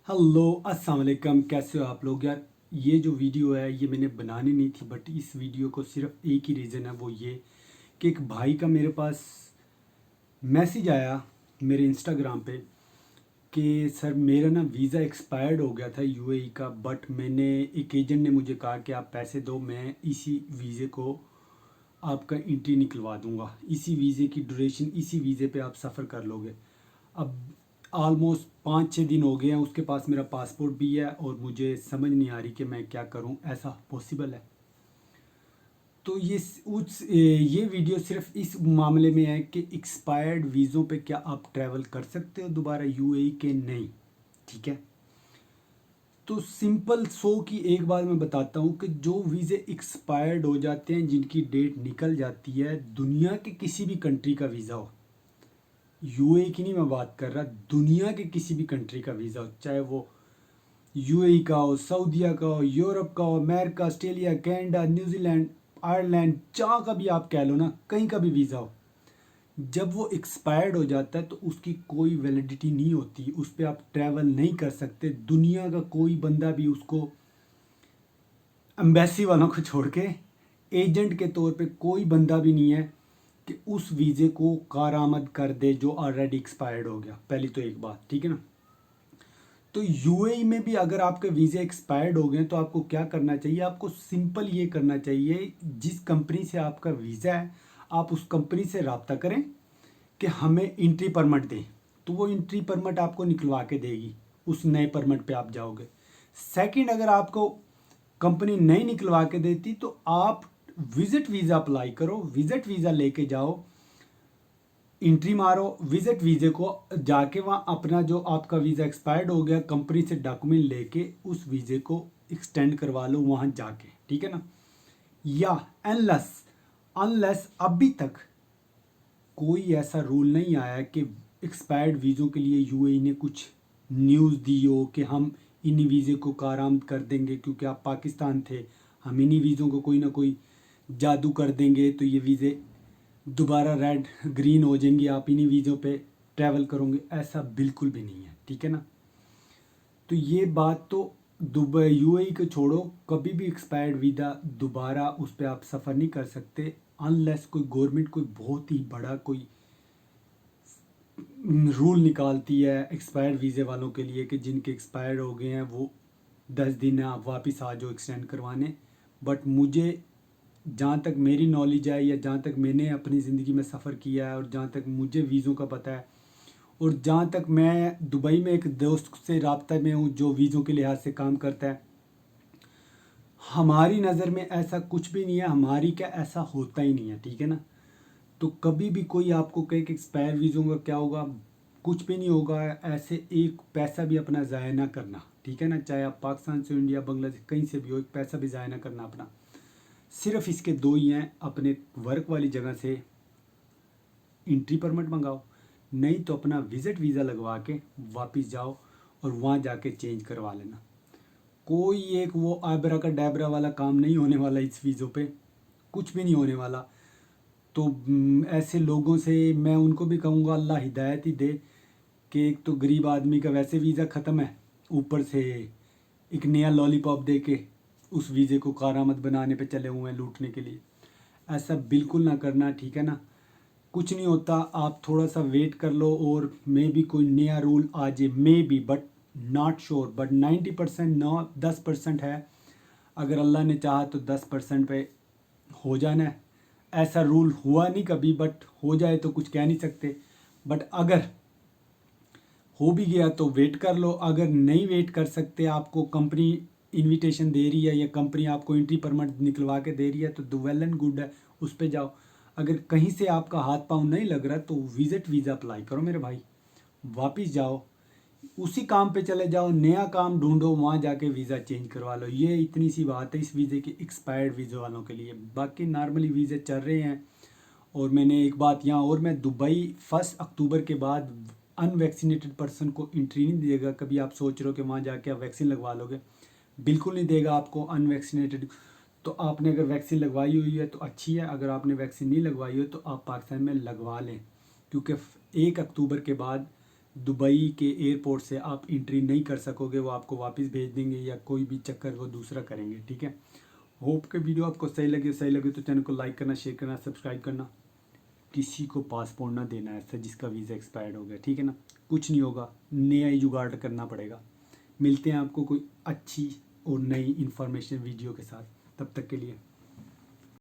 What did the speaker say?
Hello अस्सलाम वालेकुम, कैसे हो आप लोग यार। ये जो वीडियो है ये मैंने बनानी नहीं थी, बट इस वीडियो को सिर्फ एक ही रीज़न है, वो ये कि एक भाई का मेरे पास मैसेज आया मेरे इंस्टाग्राम पे कि सर मेरा ना वीज़ा एक्सपायर्ड हो गया था यूएई का, बट मैंने एक एजेंट ने मुझे कहा कि आप पैसे दो, मैं इसी वीज़े को आपका एंट्री निकलवा दूंगा, इसी वीज़े की ड्यूरेशन, इसी वीज़े पे आप सफ़र कर लोगे। अब ऑलमोस्ट 5-6 दिन हो गए हैं, उसके पास मेरा पासपोर्ट भी है और मुझे समझ नहीं आ रही कि मैं क्या करूं, ऐसा पॉसिबल है। तो ये वीडियो सिर्फ इस मामले में है कि एक्सपायर्ड वीज़ों पे क्या आप ट्रैवल कर सकते हो दोबारा यूएई के, नहीं। ठीक है, तो सिंपल की एक बार मैं बताता हूँ कि जो वीज़े एक्सपायर्ड हो जाते हैं, जिनकी डेट निकल जाती है, दुनिया के किसी भी कंट्री का वीज़ा हो, यूएई की नहीं मैं बात कर रहा, दुनिया के किसी भी कंट्री का वीज़ा हो, चाहे वो यूएई का हो, सऊदीया का हो, यूरोप का हो, America, Australia, Canada, New Zealand, Ireland, जहाँ का भी आप कह लो ना, कहीं का भी वीज़ा हो, जब वो एक्सपायर्ड हो जाता है तो उसकी कोई वैलिडिटी नहीं होती, उस पर आप ट्रैवल नहीं कर सकते। दुनिया का कोई बंदा भी उसको, एम्बेसी वालों को छोड़ के, एजेंट के तौर पे कोई बंदा भी नहीं है कि उस वीज़े को कारामद कर दे जो ऑलरेडी एक्सपायर्ड हो गया। पहली तो एक बात, ठीक है ना। तो यूएई में भी अगर आपके वीज़े एक्सपायर्ड हो गए तो आपको क्या करना चाहिए, आपको सिंपल ये करना चाहिए, जिस कंपनी से आपका वीज़ा है आप उस कंपनी से रब्ता करें कि हमें एंट्री परमिट दें, तो वो एंट्री परमिट आपको निकलवा के देगी, उस नए परमिट पे आप जाओगे। सेकंड, अगर आपको कंपनी नहीं निकलवा के देती तो आप विजिट वीज़ा अप्लाई करो, विजिट वीज़ा लेके जाओ, एंट्री मारो विजिट वीज़े को, जाके वहाँ अपना जो आपका वीज़ा एक्सपायर्ड हो गया कंपनी से डॉक्यूमेंट लेके उस वीज़े को एक्सटेंड करवा लो वहाँ जाके, ठीक है ना। या अनलेस अनलेस अभी तक कोई ऐसा रूल नहीं आया कि एक्सपायर्ड वीज़ों के लिए यूएई ने कुछ न्यूज़ दी हो कि हम इन्हीं वीज़े को कारामद कर देंगे क्योंकि आप पाकिस्तान थे, हम इन्हीं वीज़ों को कोई ना कोई जादू कर देंगे तो ये वीज़े दोबारा रेड ग्रीन हो जाएंगी, आप इन्हीं वीज़ों पे ट्रैवल करोगे, ऐसा बिल्कुल भी नहीं है, ठीक है ना। तो ये बात तो दुबई यूएई को छोड़ो, कभी भी एक्सपायर्ड वीज़ा दोबारा उस पर आप सफ़र नहीं कर सकते, अनलेस कोई गवर्नमेंट कोई बहुत ही बड़ा कोई रूल निकालती है एक्सपायर्ड वीज़े वालों के लिए कि जिनके एक्सपायर्ड हो गए हैं वो 10 दिन आप वापस आ जाओ एक्सटेंड करवाने। बट मुझे जहाँ तक मेरी नॉलेज है या जहाँ तक मैंने अपनी ज़िंदगी में सफ़र किया है और जहाँ तक मुझे वीज़ों का पता है और जहाँ तक मैं दुबई में एक दोस्त से रब्ता में हूँ जो वीज़ों के लिहाज से काम करता है, हमारी नज़र में ऐसा कुछ भी नहीं है, हमारी क्या ऐसा होता ही नहीं है, ठीक है ना। तो कभी भी कोई आपको कहे कि एक्सपायर वीज़ों का क्या होगा, कुछ भी नहीं होगा, ऐसे एक पैसा भी अपना ज़ाया ना करना, ठीक है ना। चाहे आप पाकिस्तान से, इंडिया, बांग्लादेश, कहीं से भी हो, एक पैसा भी ज़ाया ना करना अपना। सिर्फ इसके दो ही हैं, अपने वर्क वाली जगह से एंट्री परमिट मंगाओ, नहीं तो अपना विजिट वीज़ा लगवा के वापस जाओ और वहाँ जाके चेंज करवा लेना। कोई एक वो आबरा का डैबरा वाला काम नहीं होने वाला इस वीज़ों पे, कुछ भी नहीं होने वाला। तो ऐसे लोगों से मैं उनको भी कहूँगा अल्लाह हिदायत ही दे कि एक तो गरीब आदमी का वैसे वीज़ा ख़त्म है, ऊपर से एक नया लॉलीपॉप दे के उस वीज़े को कारामद बनाने पे चले हुए हैं लूटने के लिए। ऐसा बिल्कुल ना करना, ठीक है ना। कुछ नहीं होता, आप थोड़ा सा वेट कर लो और मे भी कोई नया रूल आ जाए, may be, but not sure, but 90% 10% है। अगर अल्लाह ने चाहा तो 10% पे हो जाना है। ऐसा रूल हुआ नहीं कभी, बट हो जाए तो कुछ कह नहीं सकते। बट अगर हो भी गया तो वेट कर लो, अगर नहीं वेट कर सकते, आपको कंपनी इनविटेशन दे रही है या कंपनी आपको एंट्री परमिट निकलवा के दे रही है तो वेल एंड गुड है, उस पर जाओ। अगर कहीं से आपका हाथ पाँव नहीं लग रहा तो विजिट वीज़ा अप्लाई करो मेरे भाई, वापस जाओ, उसी काम पे चले जाओ, नया काम ढूंढो, वहाँ जाके वीज़ा चेंज करवा लो। ये इतनी सी बात है इस वीज़े की, एक्सपायर्ड वीज़े वालों के लिए। बाकी नॉर्मली वीज़े चल रहे हैं। और मैंने एक बात यहाँ और, मैं दुबई 1 अक्टूबर के बाद अनवैक्सीनेटेड पर्सन को एंट्री नहीं देगा। कभी आप सोच रहे हो कि वहाँ जाके आप वैक्सीन लगवा लोगे, बिल्कुल नहीं देगा आपको अनवैक्सीनेटेड। तो आपने अगर वैक्सीन लगवाई हुई है तो अच्छी है, अगर आपने वैक्सीन नहीं लगवाई हो तो आप पाकिस्तान में लगवा लें, क्योंकि 1 अक्टूबर के बाद दुबई के एयरपोर्ट से आप एंट्री नहीं कर सकोगे, वो आपको वापस भेज देंगे या कोई भी चक्कर वो दूसरा करेंगे, ठीक है। होप के वीडियो आपको सही लगे तो चैनल को लाइक करना, शेयर करना, सब्सक्राइब करना। किसी को पासपोर्ट ना देना है ऐसा जिसका वीज़ा एक्सपायर्ड हो गया, ठीक है ना। कुछ नहीं होगा, नया ही जुगाड़ करना पड़ेगा। मिलते हैं आपको कोई अच्छी और नई इन्फॉर्मेशन वीडियो के साथ, तब तक के लिए